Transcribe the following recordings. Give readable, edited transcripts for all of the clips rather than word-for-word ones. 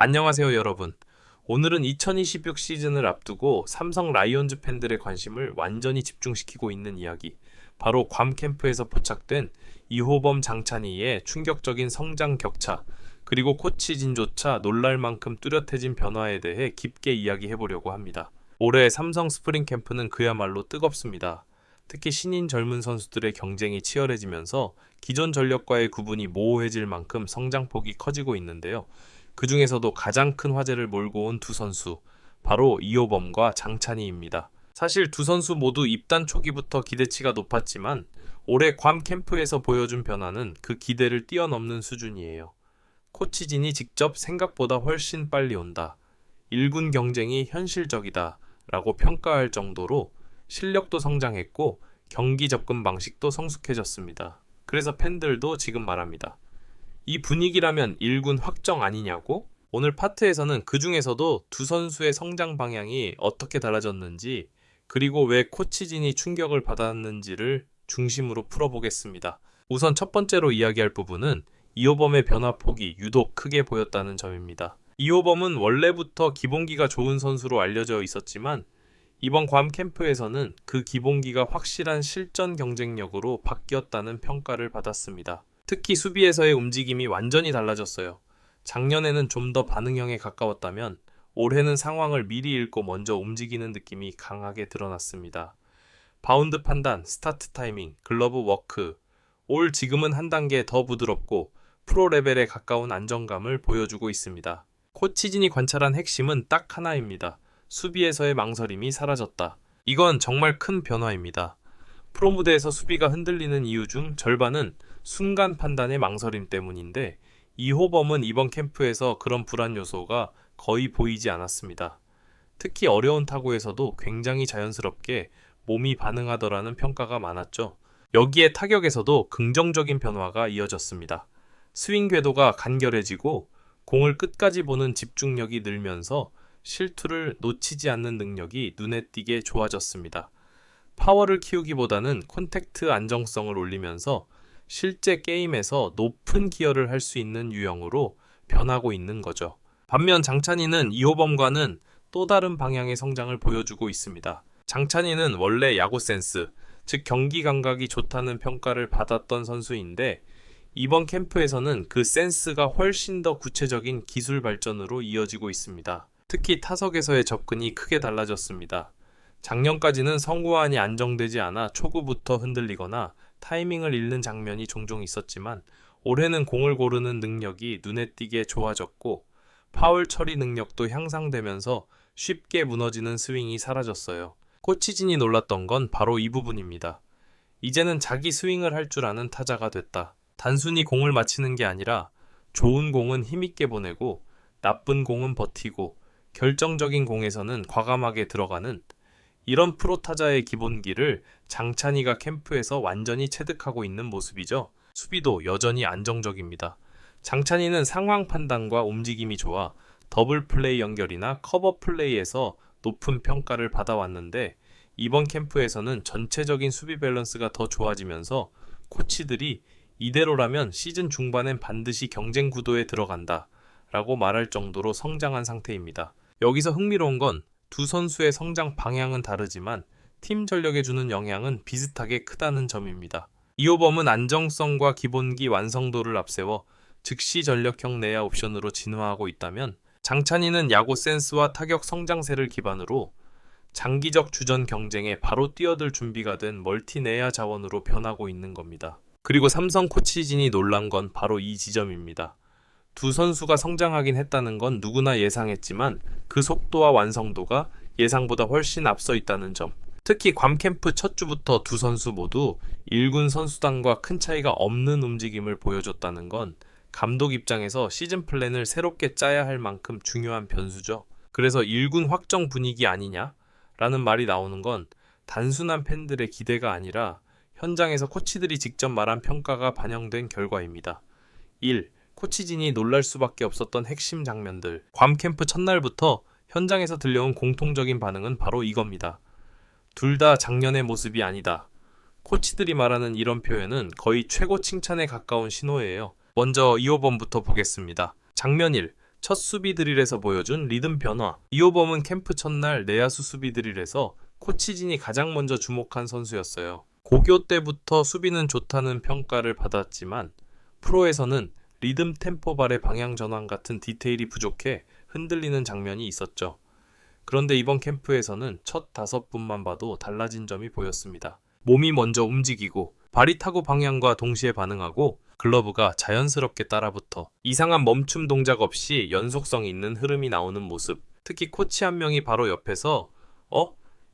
안녕하세요, 여러분. 오늘은 2026 시즌을 앞두고 삼성 라이온즈 팬들의 관심을 완전히 집중시키고 있는 이야기. 바로 괌 캠프에서 포착된 이호범 장찬희의 충격적인 성장 격차, 그리고 코치진조차 놀랄 만큼 뚜렷해진 변화에 대해 깊게 이야기해보려고 합니다. 올해 삼성 스프링 캠프는 그야말로 뜨겁습니다. 특히 신인 젊은 선수들의 경쟁이 치열해지면서 기존 전력과의 구분이 모호해질 만큼 성장폭이 커지고 있는데요. 그 중에서도 가장 큰 화제를 몰고 온 두 선수, 바로 이호범과 장찬희입니다. 사실 두 선수 모두 입단 초기부터 기대치가 높았지만 올해 괌 캠프에서 보여준 변화는 그 기대를 뛰어넘는 수준이에요. 코치진이 직접 생각보다 훨씬 빨리 온다. 1군 경쟁이 현실적이다. 라고 평가할 정도로 실력도 성장했고 경기 접근 방식도 성숙해졌습니다. 그래서 팬들도 지금 말합니다. 이 분위기라면 1군 확정 아니냐고? 오늘 파트에서는 그 중에서도 두 선수의 성장 방향이 어떻게 달라졌는지, 그리고 왜 코치진이 충격을 받았는지를 중심으로 풀어보겠습니다. 우선 첫 번째로 이야기할 부분은 이호범의 변화폭이 유독 크게 보였다는 점입니다. 이호범은 원래부터 기본기가 좋은 선수로 알려져 있었지만 이번 괌 캠프에서는 그 기본기가 확실한 실전 경쟁력으로 바뀌었다는 평가를 받았습니다. 특히 수비에서의 움직임이 완전히 달라졌어요. 작년에는 좀 더 반응형에 가까웠다면 올해는 상황을 미리 읽고 먼저 움직이는 느낌이 강하게 드러났습니다. 바운드 판단, 스타트 타이밍, 글러브 워크, 올 지금은 한 단계 더 부드럽고 프로 레벨에 가까운 안정감을 보여주고 있습니다. 코치진이 관찰한 핵심은 딱 하나입니다. 수비에서의 망설임이 사라졌다. 이건 정말 큰 변화입니다. 프로 무대에서 수비가 흔들리는 이유 중 절반은 순간 판단의 망설임 때문인데, 이호범은 이번 캠프에서 그런 불안 요소가 거의 보이지 않았습니다. 특히 어려운 타구에서도 굉장히 자연스럽게 몸이 반응하더라는 평가가 많았죠. 여기에 타격에서도 긍정적인 변화가 이어졌습니다. 스윙 궤도가 간결해지고 공을 끝까지 보는 집중력이 늘면서 실투를 놓치지 않는 능력이 눈에 띄게 좋아졌습니다. 파워를 키우기보다는 콘택트 안정성을 올리면서 실제 게임에서 높은 기여를 할 수 있는 유형으로 변하고 있는 거죠. 반면 장찬희는 이호범과는 또 다른 방향의 성장을 보여주고 있습니다. 장찬희는 원래 야구 센스, 즉 경기 감각이 좋다는 평가를 받았던 선수인데 이번 캠프에서는 그 센스가 훨씬 더 구체적인 기술 발전으로 이어지고 있습니다. 특히 타석에서의 접근이 크게 달라졌습니다. 작년까지는 성구안이 안정되지 않아 초구부터 흔들리거나 타이밍을 잃는 장면이 종종 있었지만 올해는 공을 고르는 능력이 눈에 띄게 좋아졌고 파울 처리 능력도 향상되면서 쉽게 무너지는 스윙이 사라졌어요. 코치진이 놀랐던 건 바로 이 부분입니다. 이제는 자기 스윙을 할 줄 아는 타자가 됐다. 단순히 공을 맞히는 게 아니라 좋은 공은 힘있게 보내고 나쁜 공은 버티고 결정적인 공에서는 과감하게 들어가는 이런 프로타자의 기본기를 장찬희가 캠프에서 완전히 체득하고 있는 모습이죠. 수비도 여전히 안정적입니다. 장찬희는 상황 판단과 움직임이 좋아 더블 플레이 연결이나 커버 플레이에서 높은 평가를 받아왔는데 이번 캠프에서는 전체적인 수비 밸런스가 더 좋아지면서 코치들이 이대로라면 시즌 중반엔 반드시 경쟁 구도에 들어간다 라고 말할 정도로 성장한 상태입니다. 여기서 흥미로운 건 두 선수의 성장 방향은 다르지만 팀 전력에 주는 영향은 비슷하게 크다는 점입니다. 이호범은 안정성과 기본기 완성도를 앞세워 즉시 전력형 내야 옵션으로 진화하고 있다면 장찬희는 야구 센스와 타격 성장세를 기반으로 장기적 주전 경쟁에 바로 뛰어들 준비가 된 멀티 내야 자원으로 변하고 있는 겁니다. 그리고 삼성 코치진이 놀란 건 바로 이 지점입니다. 두 선수가 성장하긴 했다는 건 누구나 예상했지만 그 속도와 완성도가 예상보다 훨씬 앞서 있다는 점. 특히 괌 캠프 첫 주부터 두 선수 모두 1군 선수단과 큰 차이가 없는 움직임을 보여줬다는 건 감독 입장에서 시즌 플랜을 새롭게 짜야 할 만큼 중요한 변수죠. 그래서 1군 확정 분위기 아니냐? 라는 말이 나오는 건 단순한 팬들의 기대가 아니라 현장에서 코치들이 직접 말한 평가가 반영된 결과입니다. 1. 코치진이 놀랄 수밖에 없었던 핵심 장면들. 괌 캠프 첫날부터 현장에서 들려온 공통적인 반응은 바로 이겁니다. 둘 다 작년의 모습이 아니다. 코치들이 말하는 이런 표현은 거의 최고 칭찬에 가까운 신호예요. 먼저 이호범부터 보겠습니다. 장면 1. 첫 수비 드릴에서 보여준 리듬 변화. 이호범은 캠프 첫날 내야수 수비 드릴에서 코치진이 가장 먼저 주목한 선수였어요. 고교 때부터 수비는 좋다는 평가를 받았지만 프로에서는 리듬 템포 발의 방향 전환 같은 디테일이 부족해 흔들리는 장면이 있었죠. 그런데 이번 캠프에서는 첫 5분만 봐도 달라진 점이 보였습니다. 몸이 먼저 움직이고 발이 타구 방향과 동시에 반응하고 글러브가 자연스럽게 따라붙어 이상한 멈춤 동작 없이 연속성 있는 흐름이 나오는 모습. 특히 코치 한 명이 바로 옆에서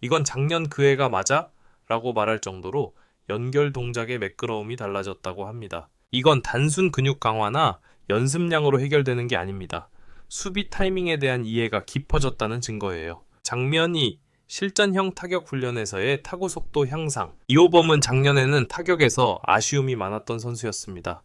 이건 작년 그 애가 맞아? 라고 말할 정도로 연결 동작의 매끄러움이 달라졌다고 합니다. 이건 단순 근육 강화나 연습량으로 해결되는 게 아닙니다. 수비 타이밍에 대한 이해가 깊어졌다는 증거예요. 장면이 실전형 타격 훈련에서의 타구 속도 향상. 이호범은 작년에는 타격에서 아쉬움이 많았던 선수였습니다.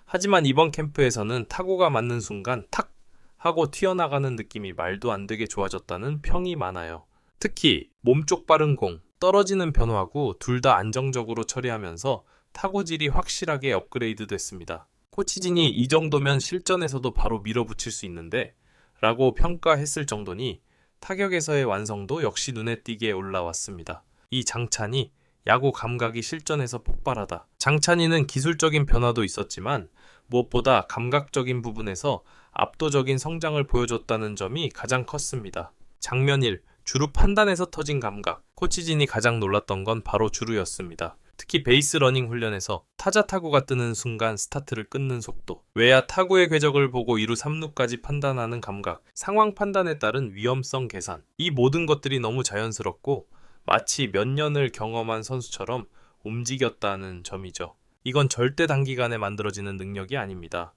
하지만 이번 캠프에서는 타구가 맞는 순간 탁 하고 튀어나가는 느낌이 말도 안 되게 좋아졌다는 평이 많아요. 특히 몸쪽 빠른 공, 떨어지는 변화구 둘 다 안정적으로 처리하면서 타구질이 확실하게 업그레이드 됐습니다. 코치진이 이 정도면 실전에서도 바로 밀어붙일 수 있는데 라고 평가했을 정도니 타격에서의 완성도 역시 눈에 띄게 올라왔습니다. 이 장찬이 야구 감각이 실전에서 폭발하다. 장찬이는 기술적인 변화도 있었지만 무엇보다 감각적인 부분에서 압도적인 성장을 보여줬다는 점이 가장 컸습니다. 장면 1. 주루 판단에서 터진 감각. 코치진이 가장 놀랐던 건 바로 주루였습니다. 특히 베이스 러닝 훈련에서 타자 타구가 뜨는 순간 스타트를 끊는 속도, 외야 타구의 궤적을 보고 2루 3루까지 판단하는 감각, 상황 판단에 따른 위험성 계산. 이 모든 것들이 너무 자연스럽고 마치 몇 년을 경험한 선수처럼 움직였다는 점이죠. 이건 절대 단기간에 만들어지는 능력이 아닙니다.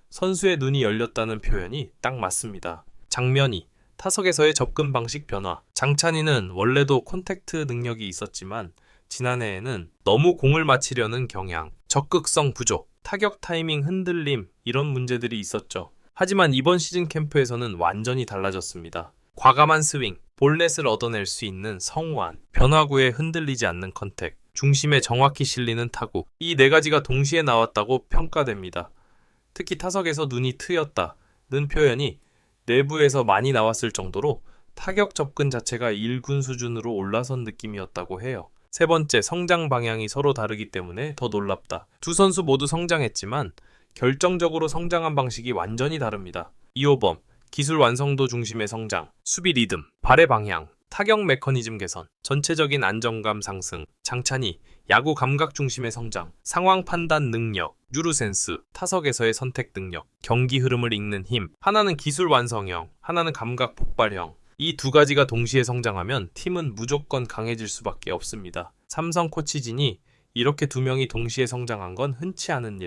선수의 눈이 열렸다는 표현이 딱 맞습니다. 장면 2. 타석에서의 접근 방식 변화. 장찬이는 원래도 콘택트 능력이 있었지만 지난해에는 너무 공을 맞히려는 경향, 적극성 부족, 타격 타이밍 흔들림 이런 문제들이 있었죠. 하지만 이번 시즌 캠프에서는 완전히 달라졌습니다. 과감한 스윙, 볼넷을 얻어낼 수 있는 성환, 변화구에 흔들리지 않는 컨택, 중심에 정확히 실리는 타구, 이 4가지가 동시에 나왔다고 평가됩니다. 특히 타석에서 눈이 트였다는 표현이 내부에서 많이 나왔을 정도로 타격 접근 자체가 1군 수준으로 올라선 느낌이었다고 해요. 세 번째, 성장 방향이 서로 다르기 때문에 더 놀랍다. 두 선수 모두 성장했지만 결정적으로 성장한 방식이 완전히 다릅니다. 이호범, 기술 완성도 중심의 성장, 수비 리듬, 발의 방향, 타격 메커니즘 개선, 전체적인 안정감 상승. 장찬이, 야구 감각 중심의 성장, 상황 판단 능력, 유루 센스, 타석에서의 선택 능력, 경기 흐름을 읽는 힘. 하나는 기술 완성형, 하나는 감각 폭발형. 이 2가지가 동시에 성장하면 팀은 무조건 강해질 수밖에 없습니다. 삼성 코치진이 이렇게 2명이 동시에 성장한 건 흔치 않은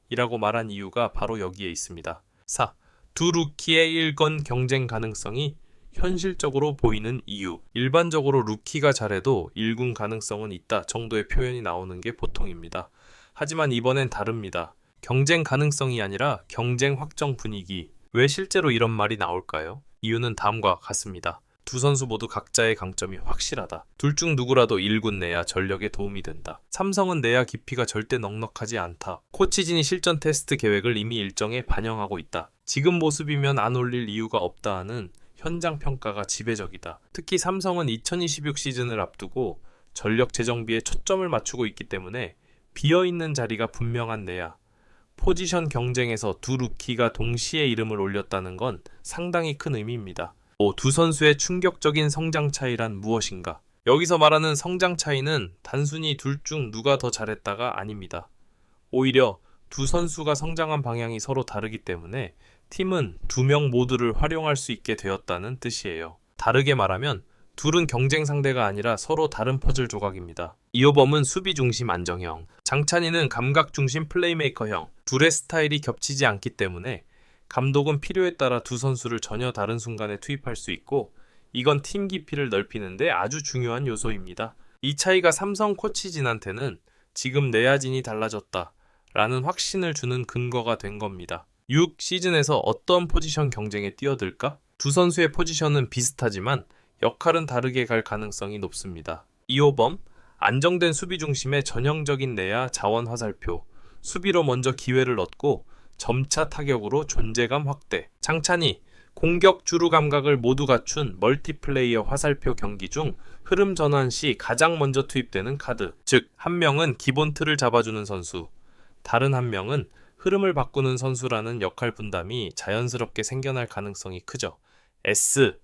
일이라고 말한 이유가 바로 여기에 있습니다. 4. 두 루키의 1권 경쟁 가능성이 현실적으로 보이는 이유. 일반적으로 루키가 잘해도 1군 가능성은 있다 정도의 표현이 나오는 게 보통입니다. 하지만 이번엔 다릅니다. 경쟁 가능성이 아니라 경쟁 확정 분위기. 왜 실제로 이런 말이 나올까요? 이유는 다음과 같습니다. 두 선수 모두 각자의 강점이 확실하다. 둘 중 누구라도 1군 내야 전력에 도움이 된다. 삼성은 내야 깊이가 절대 넉넉하지 않다. 코치진이 실전 테스트 계획을 이미 일정에 반영하고 있다. 지금 모습이면 안 올릴 이유가 없다는 현장 평가가 지배적이다. 특히 삼성은 2026 시즌을 앞두고 전력 재정비에 초점을 맞추고 있기 때문에 비어있는 자리가 분명한 내야. 포지션 경쟁에서 두 루키가 동시에 이름을 올렸다는 건 상당히 큰 의미입니다. 두 선수의 충격적인 성장 차이란 무엇인가? 여기서 말하는 성장 차이는 단순히 둘 중 누가 더 잘했다가 아닙니다. 오히려 두 선수가 성장한 방향이 서로 다르기 때문에 팀은 2명 모두를 활용할 수 있게 되었다는 뜻이에요. 다르게 말하면 둘은 경쟁 상대가 아니라 서로 다른 퍼즐 조각입니다. 이호범은 수비 중심 안정형, 장찬이는 감각 중심 플레이메이커형. 둘의 스타일이 겹치지 않기 때문에 감독은 필요에 따라 두 선수를 전혀 다른 순간에 투입할 수 있고 이건 팀 깊이를 넓히는데 아주 중요한 요소입니다. 이 차이가 삼성 코치진한테는 지금 내야진이 달라졌다 라는 확신을 주는 근거가 된 겁니다. 6 시즌에서 어떤 포지션 경쟁에 뛰어들까? 두 선수의 포지션은 비슷하지만 역할은 다르게 갈 가능성이 높습니다. 이호범, 안정된 수비 중심의 전형적인 내야 자원 화살표. 수비로 먼저 기회를 얻고 점차 타격으로 존재감 확대. 장찬이 공격 주루 감각을 모두 갖춘 멀티플레이어 화살표 경기 중 흐름 전환 시 가장 먼저 투입되는 카드. 즉, 한 명은 기본 틀을 잡아주는 선수, 다른 한 명은 흐름을 바꾸는 선수라는 역할 분담이 자연스럽게 생겨날 가능성이 크죠. S,